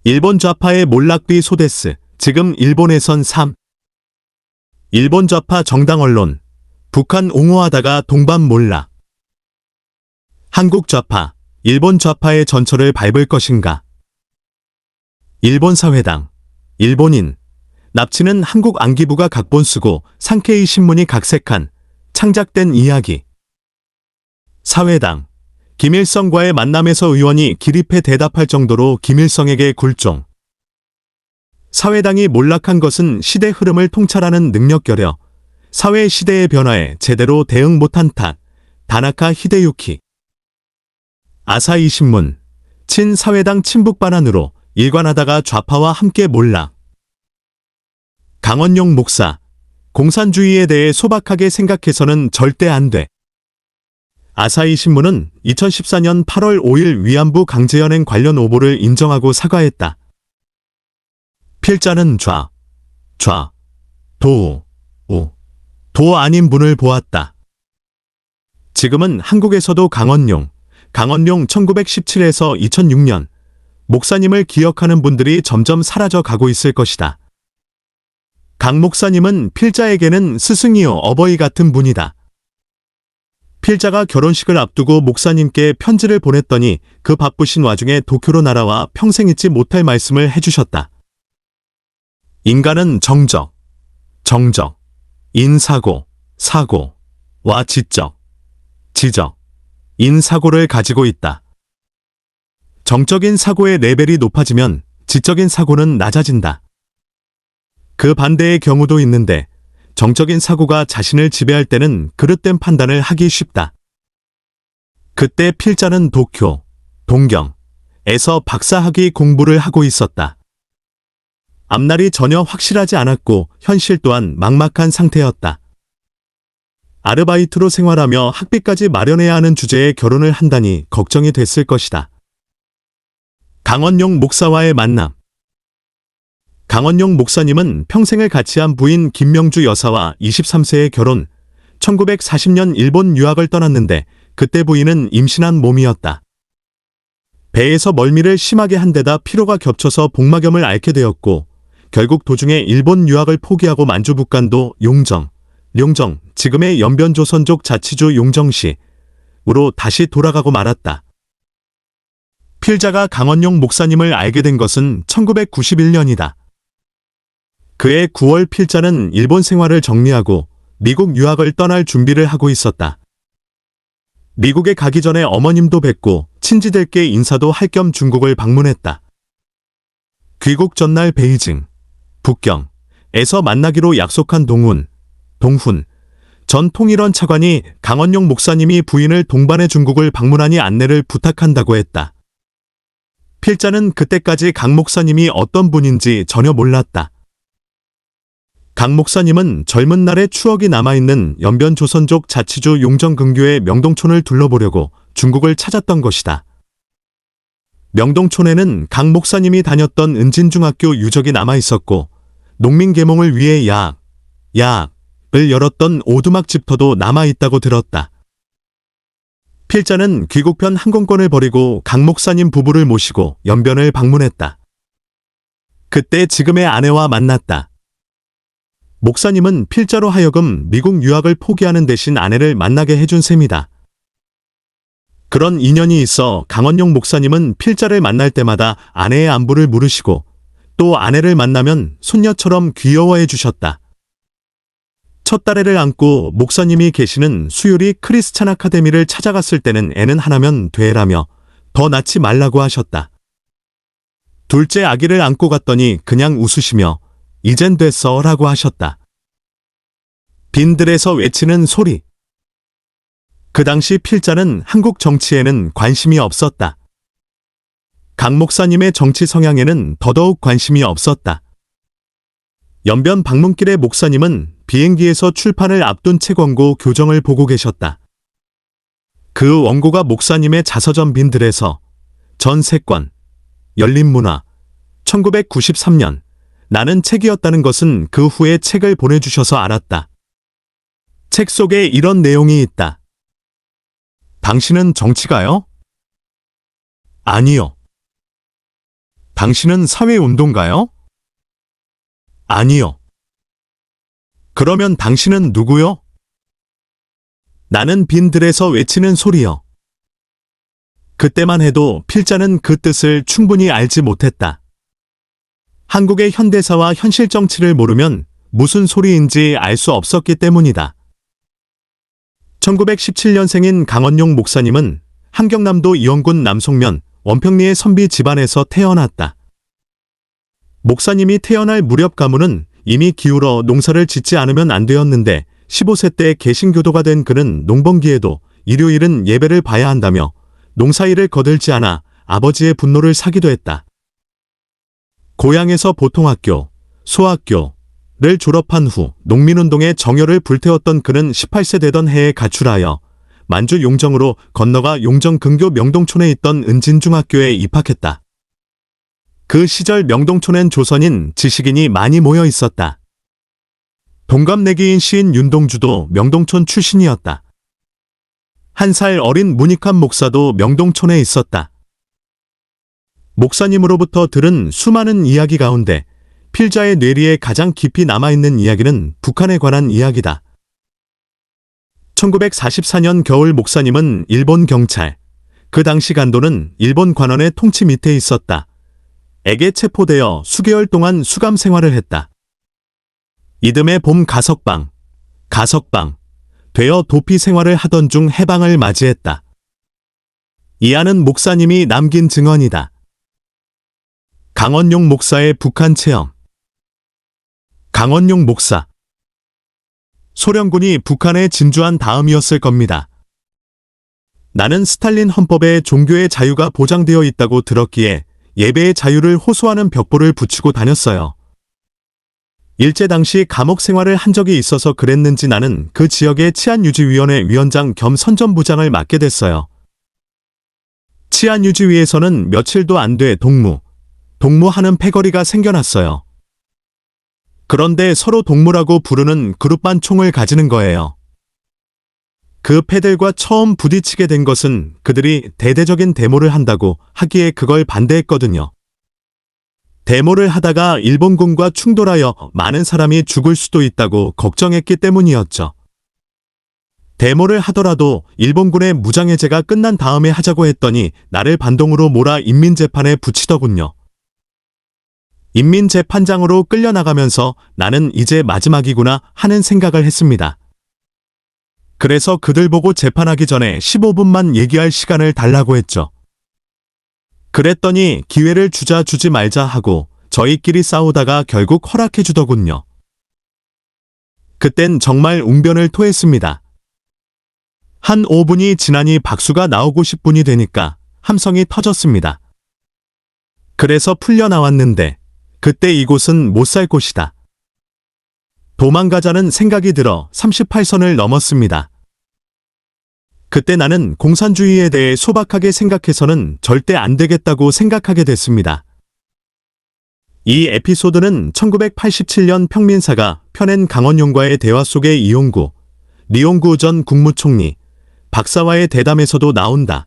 일본 좌파의 몰락비 소데스, 지금 일본에선 3. 일본 좌파 정당 언론, 북한 옹호하다가 동반 몰락. 한국 좌파, 일본 좌파의 전철을 밟을 것인가? 일본 사회당, 일본인, 납치는 한국 안기부가 각본 쓰고 상케이 신문이 각색한 창작된 이야기. 사회당, 김일성과의 만남에서 의원이 기립해 대답할 정도로 김일성에게 굴종. 사회당이 몰락한 것은 시대 흐름을 통찰하는 능력결여, 사회 시대의 변화에 제대로 대응 못한 탓, 다나카 히데유키. 아사히 신문, 친사회당 친북 반환으로 일관하다가 좌파와 함께 몰락. 강원용 목사, 공산주의에 대해 소박하게 생각해서는 절대 안 돼. 아사히 신문은 2014년 8월 5일 위안부 강제연행 관련 오보를 인정하고 사과했다. 필자는 도 아닌 분을 보았다. 지금은 한국에서도 강원용 1917에서 2006년 목사님을 기억하는 분들이 점점 사라져 가고 있을 것이다. 강 목사님은 필자에게는 스승이요 어버이 같은 분이다. 필자가 결혼식을 앞두고 목사님께 편지를 보냈더니 그 바쁘신 와중에 도쿄로 날아와 평생 잊지 못할 말씀을 해주셨다. 인간은 정적, 인사고, 사고와 지적, 인사고를 가지고 있다. 정적인 사고의 레벨이 높아지면 지적인 사고는 낮아진다. 그 반대의 경우도 있는데 정적인 사고가 자신을 지배할 때는 그릇된 판단을 하기 쉽다. 그때 필자는 도쿄, 동경에서 박사학위 공부를 하고 있었다. 앞날이 전혀 확실하지 않았고 현실 또한 막막한 상태였다. 아르바이트로 생활하며 학비까지 마련해야 하는 주제에 결혼을 한다니 걱정이 됐을 것이다. 강원용 목사와의 만남. 강원용 목사님은 평생을 같이 한 부인 김명주 여사와 23세에 결혼, 1940년 일본 유학을 떠났는데 그때 부인은 임신한 몸이었다. 배에서 멀미를 심하게 한 데다 피로가 겹쳐서 복막염을 앓게 되었고 결국 도중에 일본 유학을 포기하고 만주북간도 용정, 지금의 연변조선족 자치주 용정시로 다시 돌아가고 말았다. 필자가 강원용 목사님을 알게 된 것은 1991년이다. 그해 9월 필자는 일본 생활을 정리하고 미국 유학을 떠날 준비를 하고 있었다. 미국에 가기 전에 어머님도 뵙고 친지들께 인사도 할 겸 중국을 방문했다. 귀국 전날 베이징, 북경에서 만나기로 약속한 동훈 전 통일원 차관이 강원용 목사님이 부인을 동반해 중국을 방문하니 안내를 부탁한다고 했다. 필자는 그때까지 강 목사님이 어떤 분인지 전혀 몰랐다. 강 목사님은 젊은 날의 추억이 남아있는 연변조선족 자치주 용정근교의 명동촌을 둘러보려고 중국을 찾았던 것이다. 명동촌에는 강 목사님이 다녔던 은진중학교 유적이 남아있었고 농민계몽을 위해 약을 열었던 오두막 집터도 남아있다고 들었다. 필자는 귀국편 항공권을 버리고 강 목사님 부부를 모시고 연변을 방문했다. 그때 지금의 아내와 만났다. 목사님은 필자로 하여금 미국 유학을 포기하는 대신 아내를 만나게 해준 셈이다. 그런 인연이 있어 강원용 목사님은 필자를 만날 때마다 아내의 안부를 물으시고 또 아내를 만나면 손녀처럼 귀여워해 주셨다. 첫 딸애를 안고 목사님이 계시는 수유리 크리스찬 아카데미를 찾아갔을 때는 애는 하나면 돼라며 더 낳지 말라고 하셨다. 둘째 아기를 안고 갔더니 그냥 웃으시며 이젠 됐어 라고 하셨다. 빈들에서 외치는 소리. 그 당시 필자는 한국 정치에는 관심이 없었다. 강 목사님의 정치 성향에는 더더욱 관심이 없었다. 연변 방문길의 목사님은 비행기에서 출판을 앞둔 책 원고 교정을 보고 계셨다. 그 원고가 목사님의 자서전 빈들에서 전 3권, 열린문화, 1993년, 나는 책이었다는 것은 그 후에 책을 보내주셔서 알았다. 책 속에 이런 내용이 있다. 당신은 정치가요? 아니요. 당신은 사회운동가요? 아니요. 그러면 당신은 누구요? 나는 빈들에서 외치는 소리요. 그때만 해도 필자는 그 뜻을 충분히 알지 못했다. 한국의 현대사와 현실 정치를 모르면 무슨 소리인지 알 수 없었기 때문이다. 1917년생인 강원용 목사님은 함경남도 이원군 남송면 원평리의 선비 집안에서 태어났다. 목사님이 태어날 무렵 가문은 이미 기울어 농사를 짓지 않으면 안 되었는데 15세 때 개신교도가 된 그는 농번기에도 일요일은 예배를 봐야 한다며 농사일을 거들지 않아 아버지의 분노를 사기도 했다. 고향에서 보통학교, 소학교를 졸업한 후 농민운동에 정열을 불태웠던 그는 18세 되던 해에 가출하여 만주 용정으로 건너가 용정 근교 명동촌에 있던 은진중학교에 입학했다. 그 시절 명동촌엔 조선인, 지식인이 많이 모여 있었다. 동갑내기인 시인 윤동주도 명동촌 출신이었다. 1살 어린 문익환 목사도 명동촌에 있었다. 목사님으로부터 들은 수많은 이야기 가운데 필자의 뇌리에 가장 깊이 남아있는 이야기는 북한에 관한 이야기다. 1944년 겨울 목사님은 일본 경찰, 그 당시 간도는 일본 관원의 통치 밑에 있었다. 에게 체포되어 수개월 동안 수감 생활을 했다. 이듬해 봄 가석방 되어 도피 생활을 하던 중 해방을 맞이했다. 이 안은 목사님이 남긴 증언이다. 강원용 목사의 북한 체험. 강원용 목사. 소련군이 북한에 진주한 다음이었을 겁니다. 나는 스탈린 헌법에 종교의 자유가 보장되어 있다고 들었기에 예배의 자유를 호소하는 벽보를 붙이고 다녔어요. 일제 당시 감옥 생활을 한 적이 있어서 그랬는지 나는 그 지역의 치안유지위원회 위원장 겸 선전부장을 맡게 됐어요. 치안유지위에서는 며칠도 안 돼 동무하는 패거리가 생겨났어요. 그런데 서로 동무라고 부르는 그룹반 총을 가지는 거예요. 그 패들과 처음 부딪히게 된 것은 그들이 대대적인 데모를 한다고 하기에 그걸 반대했거든요. 데모를 하다가 일본군과 충돌하여 많은 사람이 죽을 수도 있다고 걱정했기 때문이었죠. 데모를 하더라도 일본군의 무장해제가 끝난 다음에 하자고 했더니 나를 반동으로 몰아 인민재판에 붙이더군요. 인민재판장으로 끌려나가면서 나는 이제 마지막이구나 하는 생각을 했습니다. 그래서 그들 보고 재판하기 전에 15분만 얘기할 시간을 달라고 했죠. 그랬더니 기회를 주지 말자 하고 저희끼리 싸우다가 결국 허락해 주더군요. 그땐 정말 웅변을 토했습니다. 한 5분이 지나니 박수가 나오고 10분이 되니까 함성이 터졌습니다. 그래서 풀려 나왔는데 그때 이곳은 못 살 곳이다. 도망가자는 생각이 들어 38선을 넘었습니다. 그때 나는 공산주의에 대해 소박하게 생각해서는 절대 안 되겠다고 생각하게 됐습니다. 이 에피소드는 1987년 평민사가 펴낸 강원용과의 대화 속의 리용구 전 국무총리 박사와의 대담에서도 나온다.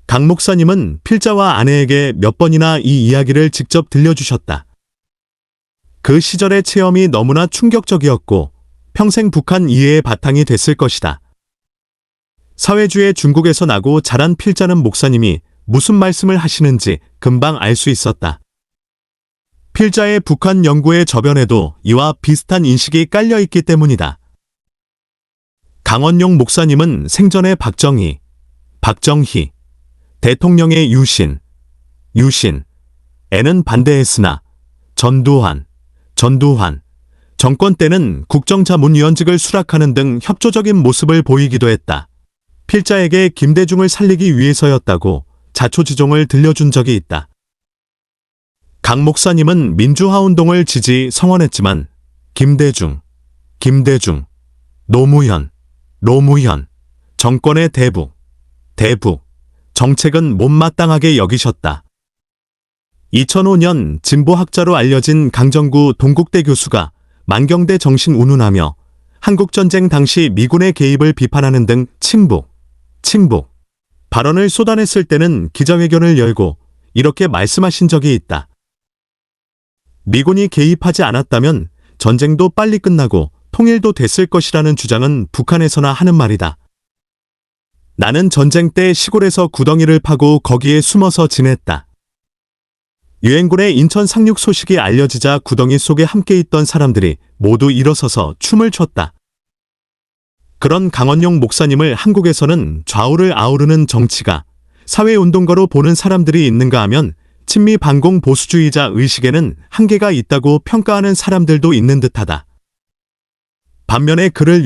강 목사님은 필자와 아내에게 몇 번이나 이 이야기를 직접 들려주셨다. 그 시절의 체험이 너무나 충격적이었고 평생 북한 이해의 바탕이 됐을 것이다. 사회주의 중국에서 나고 자란 필자는 목사님이 무슨 말씀을 하시는지 금방 알 수 있었다. 필자의 북한 연구의 저변에도 이와 비슷한 인식이 깔려있기 때문이다. 강원용 목사님은 생전에 박정희, 대통령의 유신에는 반대했으나 전두환, 정권 때는 국정자문위원직을 수락하는 등 협조적인 모습을 보이기도 했다. 필자에게 김대중을 살리기 위해서였다고 자초지종을 들려준 적이 있다. 강 목사님은 민주화운동을 성원했지만 김대중, 노무현, 정권의 대북 정책은 못마땅하게 여기셨다. 2005년 진보학자로 알려진 강정구 동국대 교수가 만경대 정신 운운하며 한국전쟁 당시 미군의 개입을 비판하는 등 친북 발언을 쏟아냈을 때는 기자회견을 열고 이렇게 말씀하신 적이 있다. 미군이 개입하지 않았다면 전쟁도 빨리 끝나고 통일도 됐을 것이라는 주장은 북한에서나 하는 말이다. 나는 전쟁 때 시골에서 구덩이를 파고 거기에 숨어서 지냈다. 유엔군의 인천 상륙 소식이 알려지자 구덩이 속에 함께 있던 사람들이 모두 일어서서 춤을 췄다. 그런 강원용 목사님을 한국에서는 좌우를 아우르는 정치가 사회운동가로 보는 사람들이 있는가 하면 친미 반공 보수주의자 의식에는 한계가 있다고 평가하는 사람들도 있는 듯하다. 반면에 그를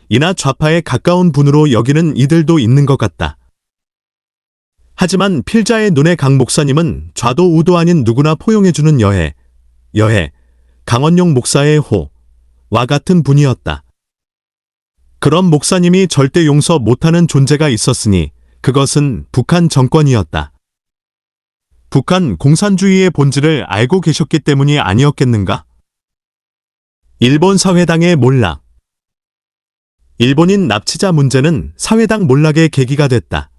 이나 좌파에 가까운 분으로 여기는 이들도 있는 것 같다. 하지만 필자의 눈의 강 목사님은 좌도 우도 아닌 누구나 포용해주는 강원용 목사의 호와 같은 분이었다. 그런 목사님이 절대 용서 못하는 존재가 있었으니 그것은 북한 정권이었다. 북한 공산주의의 본질을 알고 계셨기 때문이 아니었겠는가? 일본 사회당의 몰락. 일본인 납치자 문제는 사회당 몰락의 계기가 됐다.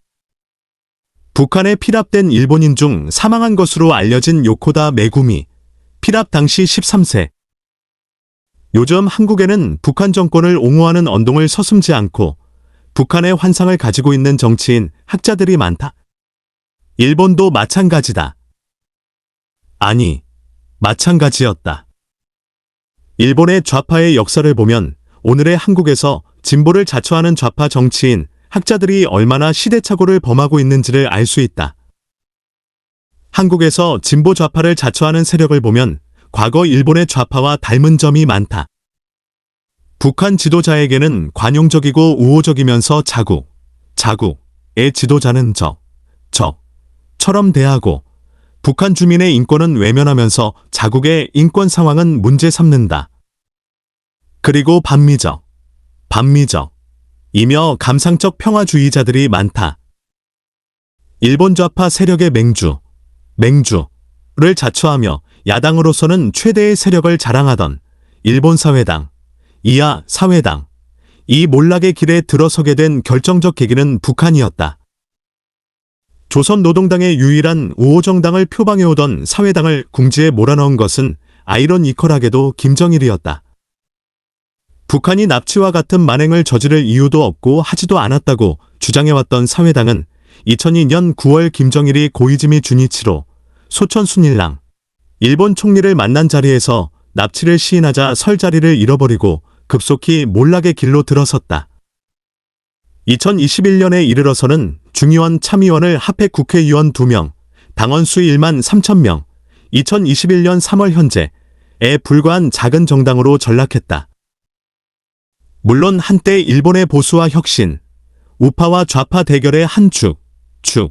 북한에 피랍된 일본인 중 사망한 것으로 알려진 요코다 메구미, 피랍 당시 13세. 요즘 한국에는 북한 정권을 옹호하는 언동을 서슴지 않고 북한의 환상을 가지고 있는 정치인, 학자들이 많다. 일본도 마찬가지다. 아니, 마찬가지였다. 일본의 좌파의 역사를 보면 오늘의 한국에서 진보를 자처하는 좌파 정치인, 학자들이 얼마나 시대착오를 범하고 있는지를 알 수 있다. 한국에서 진보 좌파를 자처하는 세력을 보면 과거 일본의 좌파와 닮은 점이 많다. 북한 지도자에게는 관용적이고 우호적이면서 자국의 지도자는 적처럼 대하고 북한 주민의 인권은 외면하면서 자국의 인권 상황은 문제 삼는다. 그리고 반미적이며 감상적 평화주의자들이 많다. 일본 좌파 세력의 맹주를 자처하며 야당으로서는 최대의 세력을 자랑하던 일본 사회당, 이하 사회당, 이 몰락의 길에 들어서게 된 결정적 계기는 북한이었다. 조선노동당의 유일한 우호정당을 표방해오던 사회당을 궁지에 몰아넣은 것은 아이러니컬하게도 김정일이었다. 북한이 납치와 같은 만행을 저지를 이유도 없고 하지도 않았다고 주장해왔던 사회당은 2002년 9월 김정일이 고이즈미 주니치로 소천 순일랑 일본 총리를 만난 자리에서 납치를 시인하자 설 자리를 잃어버리고 급속히 몰락의 길로 들어섰다. 2021년에 이르러서는 중의원 참의원을 합해 국회의원 2명, 당원 수 1만 3천 2021년 3월 현재에 불과한 작은 정당으로 전락했다. 물론 한때 일본의 보수와 혁신, 우파와 좌파 대결의 한 축을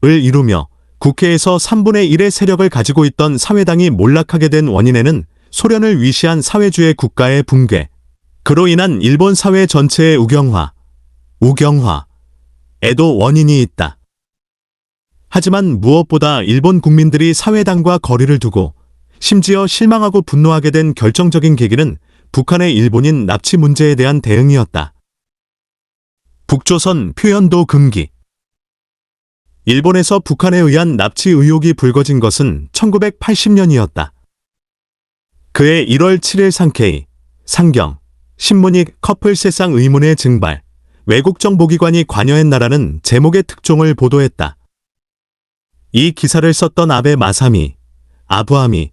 이루며 국회에서 3분의 1의 세력을 가지고 있던 사회당이 몰락하게 된 원인에는 소련을 위시한 사회주의 국가의 붕괴, 그로 인한 일본 사회 전체의 우경화에도 원인이 있다. 하지만 무엇보다 일본 국민들이 사회당과 거리를 두고 심지어 실망하고 분노하게 된 결정적인 계기는 북한의 일본인 납치 문제에 대한 대응이었다. 북조선 표현도 금기. 일본에서 북한에 의한 납치 의혹이 불거진 것은 1980년이었다. 그해 1월 7일 상경, 신문이 커플 세상 의문의 증발, 외국 정보기관이 관여했나라는 제목의 특종을 보도했다. 이 기사를 썼던 아부아미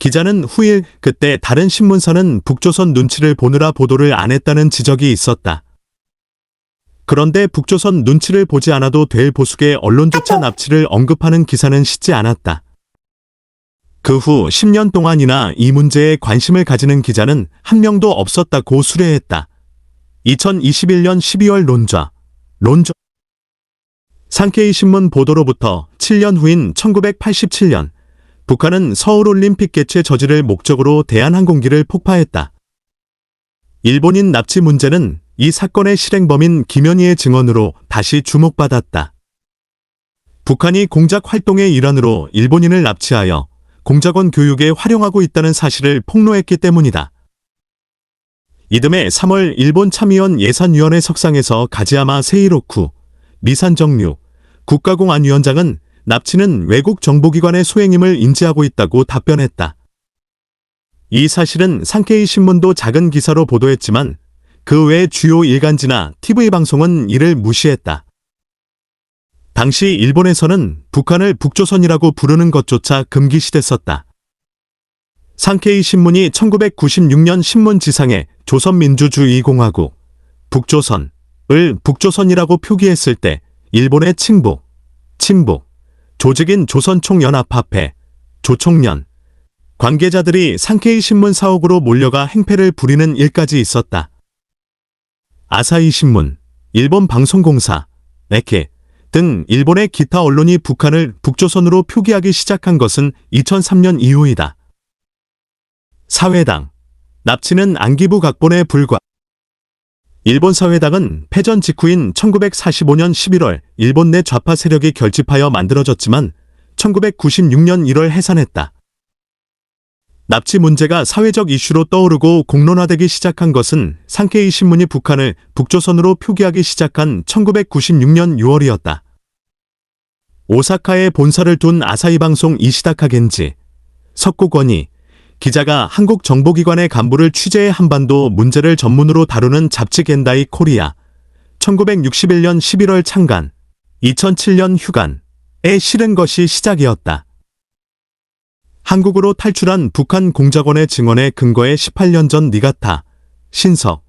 기자는 후일 그때 다른 신문사는 북조선 눈치를 보느라 보도를 안 했다는 지적이 있었다. 그런데 북조선 눈치를 보지 않아도 될 보수계 언론조차 납치를 언급하는 기사는 싣지 않았다. 그 후 10년 동안이나 이 문제에 관심을 가지는 기자는 한 명도 없었다고 수례했다. 2021년 12월 론좌 상케이 신문 보도로부터 7년 후인 1987년 북한은 서울올림픽 개최 저지를 목적으로 대한항공기를 폭파했다. 일본인 납치 문제는 이 사건의 실행범인 김현희의 증언으로 다시 주목받았다. 북한이 공작 활동의 일환으로 일본인을 납치하여 공작원 교육에 활용하고 있다는 사실을 폭로했기 때문이다. 이듬해 3월 일본 참의원 예산위원회 석상에서 가지야마 세이로쿠 미산정류 국가공안위원장은 납치는 외국 정보기관의 소행임을 인지하고 있다고 답변했다. 이 사실은 산케이 신문도 작은 기사로 보도했지만 그 외 주요 일간지나 TV 방송은 이를 무시했다. 당시 일본에서는 북한을 북조선이라고 부르는 것조차 금기시됐었다. 산케이 신문이 1996년 신문지상에 조선민주주의공화국, 북조선을 북조선이라고 표기했을 때 일본의 친북, 조직인 조선총연합합회, 조총련, 관계자들이 산케이 신문 사옥으로 몰려가 행패를 부리는 일까지 있었다. 아사히 신문, 일본 방송공사, 에케 등 일본의 기타 언론이 북한을 북조선으로 표기하기 시작한 것은 2003년 이후이다. 사회당, 납치는 안기부 각본에 불과. 일본 사회당은 패전 직후인 1945년 11월 일본 내 좌파 세력이 결집하여 만들어졌지만 1996년 1월 해산했다. 납치 문제가 사회적 이슈로 떠오르고 공론화되기 시작한 것은 산케이 신문이 북한을 북조선으로 표기하기 시작한 1996년 6월이었다. 오사카에 본사를 둔 아사히 방송 이시다카 겐지, 석국원이 기자가 한국 정보기관의 간부를 취재해 한반도 문제를 전문으로 다루는 잡지 겐다이 코리아, 1961년 11월 창간, 2007년 휴간에 실은 것이 시작이었다. 한국으로 탈출한 북한 공작원의 증언에 근거해 18년 전 니가타, 신석,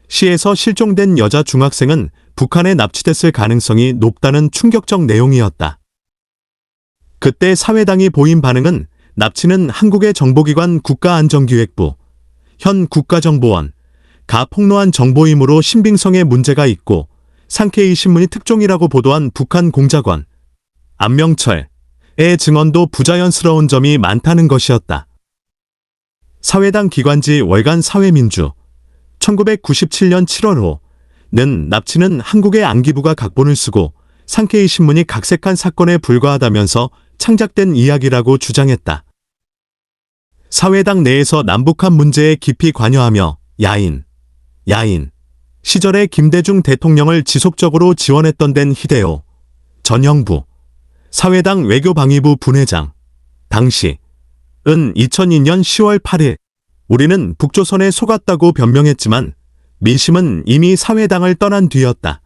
시에서 실종된 여자 중학생은 북한에 납치됐을 가능성이 높다는 충격적 내용이었다. 그때 사회당이 보인 반응은 납치는 한국의 정보기관 국가안전기획부, 현 국가정보원, 가 폭로한 정보이므로 신빙성에 문제가 있고 산케이 신문이 특종이라고 보도한 북한 공작원, 안명철의 증언도 부자연스러운 점이 많다는 것이었다. 사회당 기관지 월간 사회민주, 1997년 7월호는 납치는 한국의 안기부가 각본을 쓰고 산케이 신문이 각색한 사건에 불과하다면서 창작된 이야기라고 주장했다. 사회당 내에서 남북한 문제에 깊이 관여하며 야인 시절에 김대중 대통령을 지속적으로 지원했던 덴 히데요, 전형부, 사회당 외교방위부 분회장, 당시은 2002년 10월 8일 우리는 북조선에 속았다고 변명했지만 민심은 이미 사회당을 떠난 뒤였다.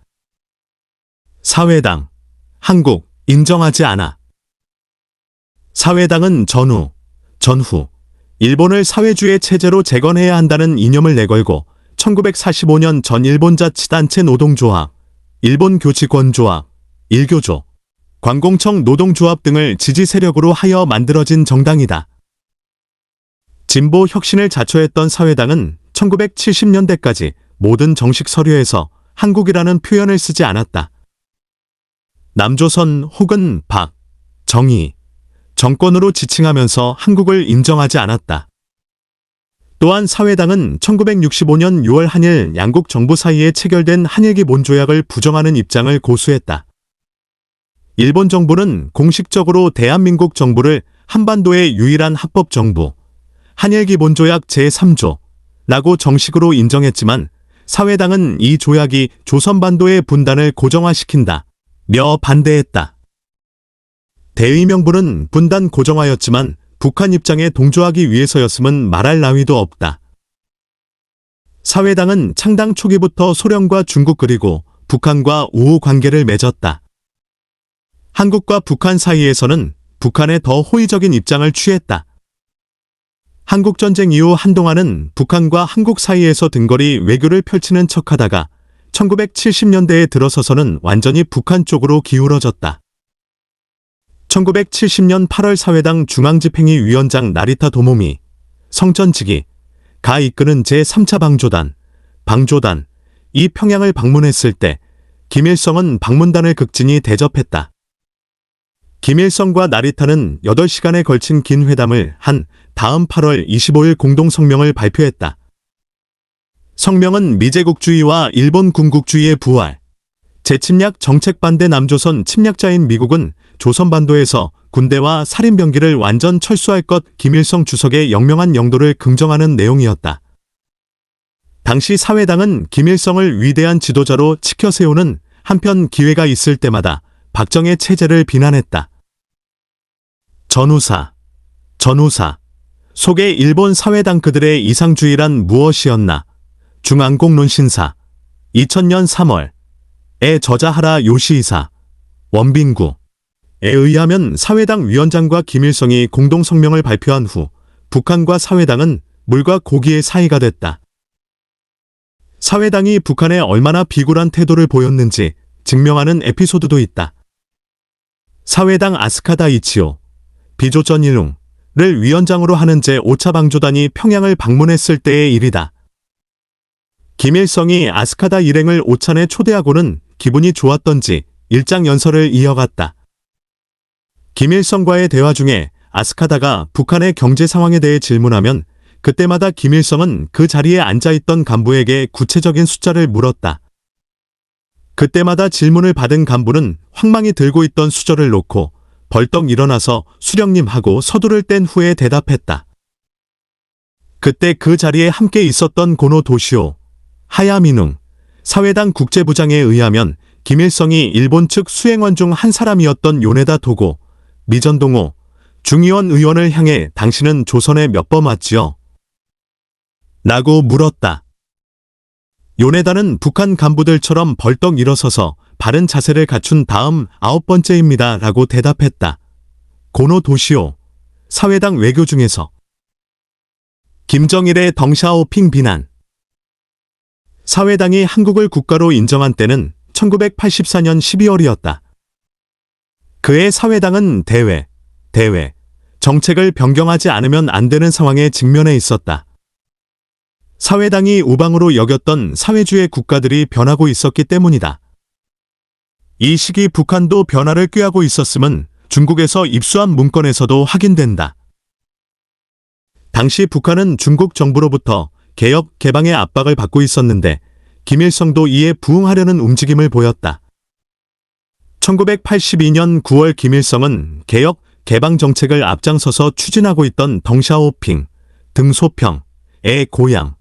사회당, 한국 인정하지 않아. 사회당은 전후, 일본을 사회주의 체제로 재건해야 한다는 이념을 내걸고 1945년 전 일본자치단체 노동조합, 일본교직원조합, 일교조, 관공청 노동조합 등을 지지 세력으로 하여 만들어진 정당이다. 진보 혁신을 자초했던 사회당은 1970년대까지 모든 정식 서류에서 한국이라는 표현을 쓰지 않았다. 남조선 혹은 박, 정의, 정권으로 지칭하면서 한국을 인정하지 않았다. 또한 사회당은 1965년 6월 한일 양국 정부 사이에 체결된 한일기본 조약을 부정하는 입장을 고수했다. 일본 정부는 공식적으로 대한민국 정부를 한반도의 유일한 합법 정부, 한일기본조약 제3조라고 정식으로 인정했지만 사회당은 이 조약이 조선반도의 분단을 고정화시킨다며 반대했다. 대의명분은 분단 고정화였지만 북한 입장에 동조하기 위해서였음은 말할 나위도 없다. 사회당은 창당 초기부터 소련과 중국 그리고 북한과 우호 관계를 맺었다. 한국과 북한 사이에서는 북한에 더 호의적인 입장을 취했다. 한국전쟁 이후 한동안은 북한과 한국 사이에서 등거리 외교를 펼치는 척하다가 1970년대에 들어서서는 완전히 북한 쪽으로 기울어졌다. 1970년 8월 사회당 중앙집행위위원장 나리타 도모미, 성전직이 가 이끄는 제3차 방조단이 평양을 방문했을 때 김일성은 방문단을 극진히 대접했다. 김일성과 나리타는 8시간에 걸친 긴 회담을 한 다음 8월 25일 공동성명을 발표했다. 성명은 미제국주의와 일본 군국주의의 부활, 재침략 정책 반대 남조선 침략자인 미국은 조선반도에서 군대와 살인병기를 완전 철수할 것 김일성 주석의 영명한 영도를 긍정하는 내용이었다. 당시 사회당은 김일성을 위대한 지도자로 치켜 세우는 한편 기회가 있을 때마다 박정희 체제를 비난했다. 전후사 속의 일본 사회당 그들의 이상주의란 무엇이었나? 중앙공론신사 2000년 3월에 저자하라 요시히사 원빈구에 의하면 사회당 위원장과 김일성이 공동 성명을 발표한 후 북한과 사회당은 물과 고기의 사이가 됐다. 사회당이 북한에 얼마나 비굴한 태도를 보였는지 증명하는 에피소드도 있다. 사회당 아스카다 이치오 비조전일웅을 위원장으로 하는 제5차 방조단이 평양을 방문했을 때의 일이다. 김일성이 아스카다 일행을 오찬에 초대하고는 기분이 좋았던지 일장 연설을 이어갔다. 김일성과의 대화 중에 아스카다가 북한의 경제 상황에 대해 질문하면 그때마다 김일성은 그 자리에 앉아있던 간부에게 구체적인 숫자를 물었다. 그때마다 질문을 받은 간부는 황망히 들고 있던 수저를 놓고 벌떡 일어나서 수령님 하고 서두를 뗀 후에 대답했다. 그때 그 자리에 함께 있었던 고노 도시오 하야미눈 사회당 국제부장에 의하면 김일성이 일본 측 수행원 중 한 사람이었던 요네다 도고 미전동호 중의원 의원을 향해 당신은 조선에 몇 번 왔지요? 라고 물었다. 요네다는 북한 간부들처럼 벌떡 일어서서 바른 자세를 갖춘 다음 9번째입니다 라고 대답했다. 고노 도시오 사회당 외교 중에서 김정일의 덩샤오핑 비난 사회당이 한국을 국가로 인정한 때는 1984년 12월이었다. 그해 사회당은 대외 정책을 변경하지 않으면 안 되는 상황에 직면해 있었다. 사회당이 우방으로 여겼던 사회주의 국가들이 변하고 있었기 때문이다. 이 시기 북한도 변화를 꾀하고 있었음은 중국에서 입수한 문건에서도 확인된다. 당시 북한은 중국 정부로부터 개혁, 개방의 압박을 받고 있었는데 김일성도 이에 부응하려는 움직임을 보였다. 1982년 9월 김일성은 개혁, 개방 정책을 앞장서서 추진하고 있던 덩샤오핑, 등소평의 고향,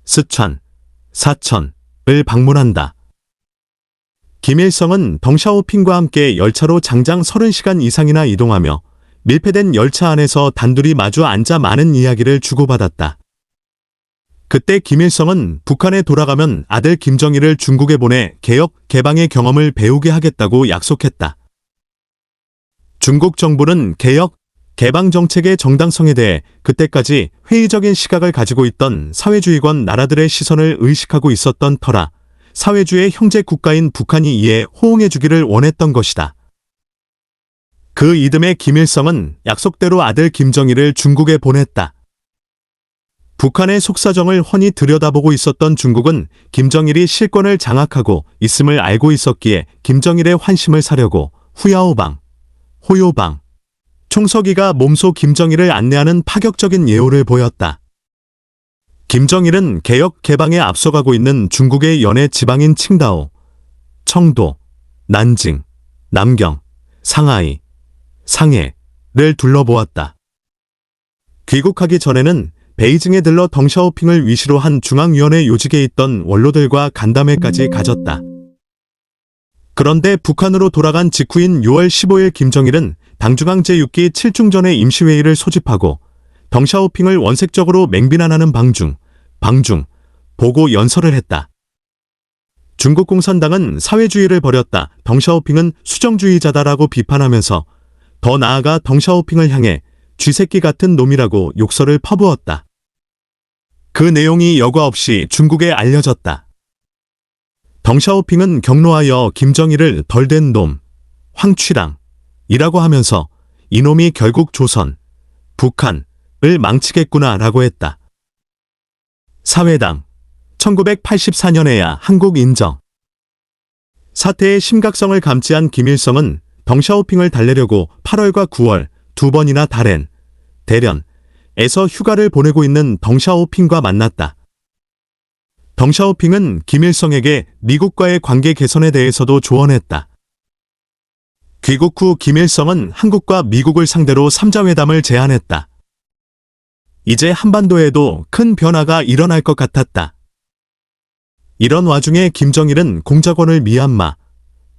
스촨, 사천을 방문한다. 김일성은 덩샤오핑과 함께 열차로 장장 30시간 이상이나 이동하며 밀폐된 열차 안에서 단둘이 마주 앉아 많은 이야기를 주고받았다. 그때 김일성은 북한에 돌아가면 아들 김정일을 중국에 보내 개혁, 개방의 경험을 배우게 하겠다고 약속했다. 중국 정부는 개혁, 개방 정책의 정당성에 대해 그때까지 회의적인 시각을 가지고 있던 사회주의권 나라들의 시선을 의식하고 있었던 터라 사회주의 형제 국가인 북한이 이에 호응해주기를 원했던 것이다. 그 이듬해 김일성은 약속대로 아들 김정일을 중국에 보냈다. 북한의 속사정을 훤히 들여다보고 있었던 중국은 김정일이 실권을 장악하고 있음을 알고 있었기에 김정일의 환심을 사려고 후야오방, 호요방, 총서기가 몸소 김정일을 안내하는 파격적인 예우를 보였다. 김정일은 개혁, 개방에 앞서가고 있는 중국의 연해 지방인 칭다오, 청도, 난징, 남경, 상하이, 상해를 둘러보았다. 귀국하기 전에는 베이징에 들러 덩샤오핑을 위시로 한 중앙위원회 요직에 있던 원로들과 간담회까지 가졌다. 그런데 북한으로 돌아간 직후인 6월 15일 김정일은 당중앙 제6기 7중전의 임시회의를 소집하고 덩샤오핑을 원색적으로 맹비난하는 방중, 보고 연설을 했다. 중국 공산당은 사회주의를 버렸다. 덩샤오핑은 수정주의자다라고 비판하면서 더 나아가 덩샤오핑을 향해 쥐새끼 같은 놈이라고 욕설을 퍼부었다. 그 내용이 여과 없이 중국에 알려졌다. 덩샤오핑은 경로하여 김정일을 덜된 놈, 황취랑이라고 하면서 이놈이 결국 조선, 북한을 망치겠구나 라고 했다. 사회당, 1984년에야 한국 인정. 사태의 심각성을 감지한 김일성은 덩샤오핑을 달래려고 8월과 9월 두 번이나 대련에서 휴가를 보내고 있는 덩샤오핑과 만났다. 덩샤오핑은 김일성에게 미국과의 관계 개선에 대해서도 조언했다. 귀국 후 김일성은 한국과 미국을 상대로 3자회담을 제안했다. 이제 한반도에도 큰 변화가 일어날 것 같았다. 이런 와중에 김정일은 공작원을 미얀마,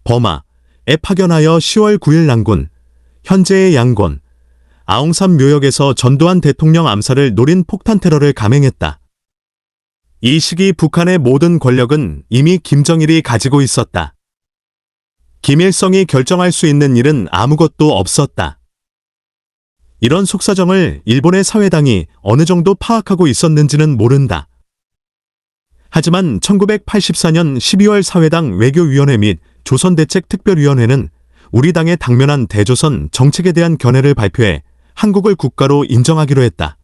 버마에 파견하여 10월 9일 랑군, 현재의 양곤, 아웅산 묘역에서 전두환 대통령 암살을 노린 폭탄 테러를 감행했다. 이 시기 북한의 모든 권력은 이미 김정일이 가지고 있었다. 김일성이 결정할 수 있는 일은 아무것도 없었다. 이런 속사정을 일본의 사회당이 어느 정도 파악하고 있었는지는 모른다. 하지만 1984년 12월 사회당 외교위원회 및 조선대책특별위원회는 우리 당의 당면한 대조선 정책에 대한 견해를 발표해 한국을 국가로 인정하기로 했다.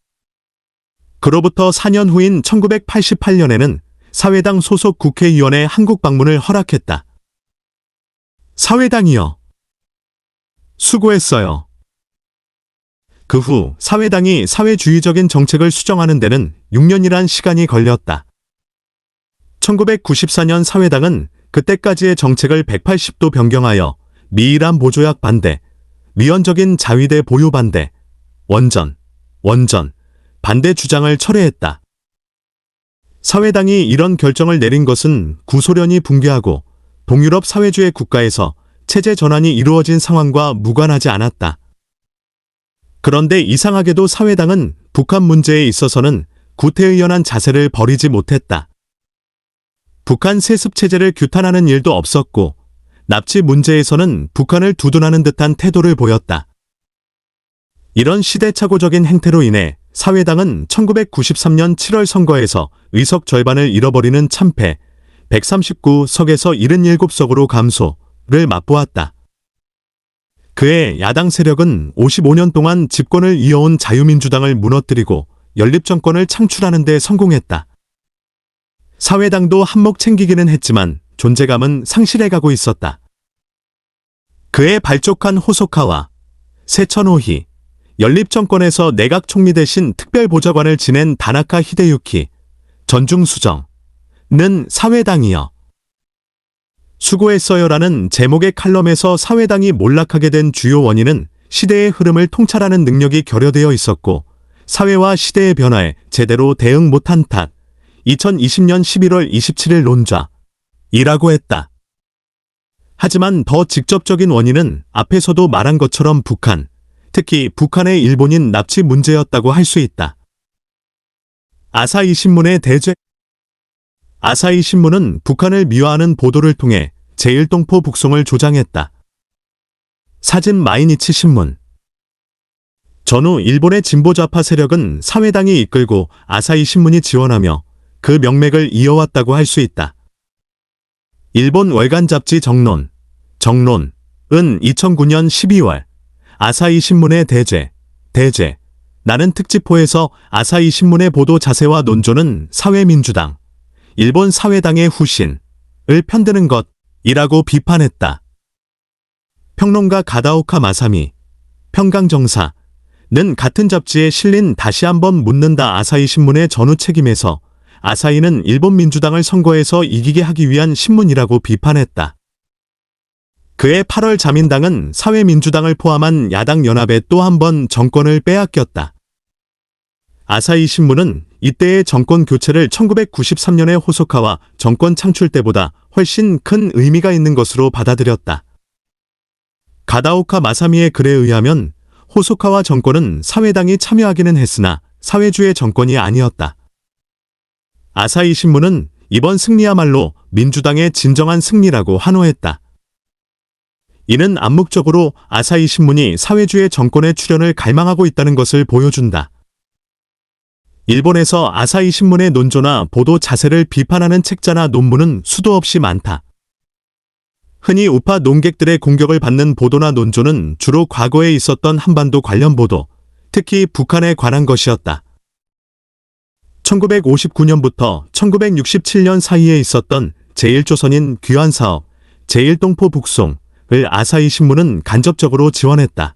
그로부터 4년 후인 1988년에는 사회당 소속 국회의원의 한국 방문을 허락했다. 사회당이요. 수고했어요. 그 후 사회당이 사회주의적인 정책을 수정하는 데는 6년이란 시간이 걸렸다. 1994년 사회당은 그때까지의 정책을 180도 변경하여 미이란 보조약 반대, 위헌적인 자위대 보유 반대, 원전 반대 주장을 철회했다. 사회당이 이런 결정을 내린 것은 구소련이 붕괴하고 동유럽 사회주의 국가에서 체제 전환이 이루어진 상황과 무관하지 않았다. 그런데 이상하게도 사회당은 북한 문제에 있어서는 구태의연한 자세를 버리지 못했다. 북한 세습체제를 규탄하는 일도 없었고 납치 문제에서는 북한을 두둔하는 듯한 태도를 보였다. 이런 시대착오적인 행태로 인해 사회당은 1993년 7월 선거에서 의석 절반을 잃어버리는 참패, 139석에서 77석으로 감소를 맛보았다. 그해 야당 세력은 55년 동안 집권을 이어온 자유민주당을 무너뜨리고 연립정권을 창출하는 데 성공했다. 사회당도 한몫 챙기기는 했지만 존재감은 상실해가고 있었다. 그해 발족한 호소카와 세천호희, 연립정권에서 내각총리 대신 특별보좌관을 지낸 다나카 히데유키, 전중수정은 사회당이여. 수고했어요라는 제목의 칼럼에서 사회당이 몰락하게 된 주요 원인은 시대의 흐름을 통찰하는 능력이 결여되어 있었고 사회와 시대의 변화에 제대로 대응 못한 탓, 2020년 11월 27일 논좌이라고 했다. 하지만 더 직접적인 원인은 앞에서도 말한 것처럼 북한, 특히 북한의 일본인 납치 문제였다고 할 수 있다. 아사히 신문의 대죄. 아사히 신문은 북한을 미화하는 보도를 통해 제1동포 북송을 조장했다. 사진 마이니치 신문. 전후 일본의 진보좌파 세력은 사회당이 이끌고 아사히 신문이 지원하며 그 명맥을 이어왔다고 할 수 있다. 일본 월간 잡지 정론은 2009년 12월 아사히 신문의 나는 특집호에서 아사히 신문의 보도 자세와 논조는 사회민주당, 일본 사회당의 후신을 편드는 것이라고 비판했다. 평론가 가다오카 마사미, 평강정사는 같은 잡지에 실린 다시 한번 묻는다 아사히 신문의 전후 책임에서 아사히는 일본 민주당을 선거에서 이기게 하기 위한 신문이라고 비판했다. 그해 8월 자민당은 사회민주당을 포함한 야당 연합에 또 한 번 정권을 빼앗겼다. 아사히 신문은 이때의 정권 교체를 1993년의 호소카와 정권 창출 때보다 훨씬 큰 의미가 있는 것으로 받아들였다. 가다오카 마사미의 글에 의하면 호소카와 정권은 사회당이 참여하기는 했으나 사회주의 정권이 아니었다. 아사히 신문은 이번 승리야말로 민주당의 진정한 승리라고 환호했다. 이는 암묵적으로 아사히 신문이 사회주의 정권의 출현을 갈망하고 있다는 것을 보여준다. 일본에서 아사히 신문의 논조나 보도 자세를 비판하는 책자나 논문은 수도 없이 많다. 흔히 우파 논객들의 공격을 받는 보도나 논조는 주로 과거에 있었던 한반도 관련 보도, 특히 북한에 관한 것이었다. 1959년부터 1967년 사이에 있었던 제1조선인 귀환사업, 제1동포 북송을 아사히 신문은 간접적으로 지원했다.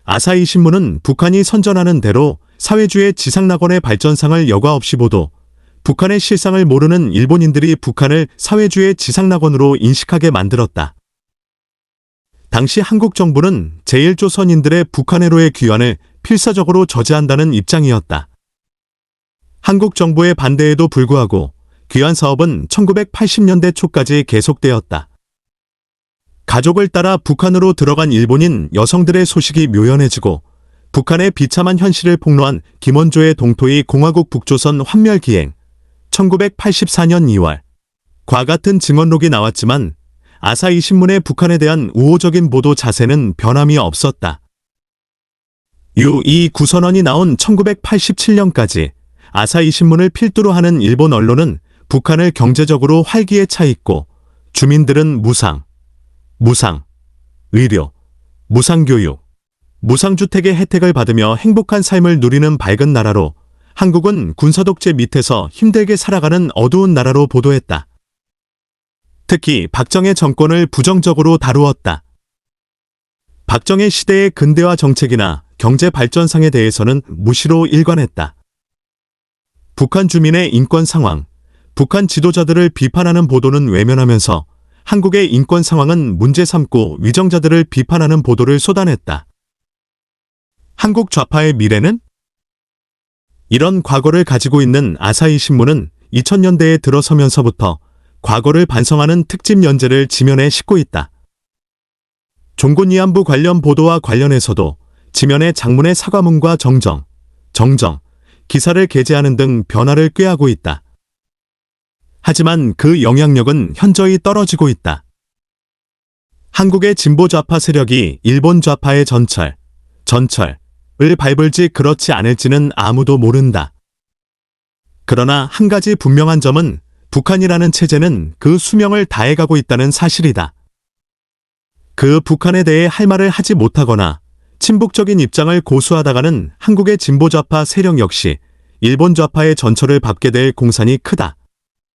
아사히 신문은 북한이 선전하는 대로 사회주의 지상낙원의 발전상을 여과 없이 보도, 북한의 실상을 모르는 일본인들이 북한을 사회주의 지상낙원으로 인식하게 만들었다. 당시 한국 정부는 제1조선인들의 북한해로의 귀환을 필사적으로 저지한다는 입장이었다. 한국 정부의 반대에도 불구하고 귀환 사업은 1980년대 초까지 계속되었다. 가족을 따라 북한으로 들어간 일본인 여성들의 소식이 묘연해지고 북한의 비참한 현실을 폭로한 김원조의 동토의 공화국 북조선 환멸기행 1984년 2월 과 같은 증언록이 나왔지만 아사히 신문의 북한에 대한 우호적인 보도 자세는 변함이 없었다. 이 구선언이 나온 1987년까지 아사히 신문을 필두로 하는 일본 언론은 북한을 경제적으로 활기에 차 있고 주민들은 무상, 의료, 무상교육, 무상주택의 혜택을 받으며 행복한 삶을 누리는 밝은 나라로 한국은 군사독재 밑에서 힘들게 살아가는 어두운 나라로 보도했다. 특히 박정희 정권을 부정적으로 다루었다. 박정희 시대의 근대화 정책이나 경제 발전상에 대해서는 무시로 일관했다. 북한 주민의 인권 상황, 북한 지도자들을 비판하는 보도는 외면하면서 한국의 인권 상황은 문제 삼고 위정자들을 비판하는 보도를 쏟아냈다. 한국 좌파의 미래는? 이런 과거를 가지고 있는 아사히 신문은 2000년대에 들어서면서부터 과거를 반성하는 특집 연재를 지면에 싣고 있다. 종군 위안부 관련 보도와 관련해서도 지면에 장문의 사과문과 정정, 기사를 게재하는 등 변화를 꾀하고 있다. 하지만 그 영향력은 현저히 떨어지고 있다. 한국의 진보 좌파 세력이 일본 좌파의 전철을 밟을지 그렇지 않을지는 아무도 모른다. 그러나 한 가지 분명한 점은 북한이라는 체제는 그 수명을 다해가고 있다는 사실이다. 그 북한에 대해 할 말을 하지 못하거나 친북적인 입장을 고수하다가는 한국의 진보 좌파 세력 역시 일본 좌파의 전철을 밟게 될 공산이 크다.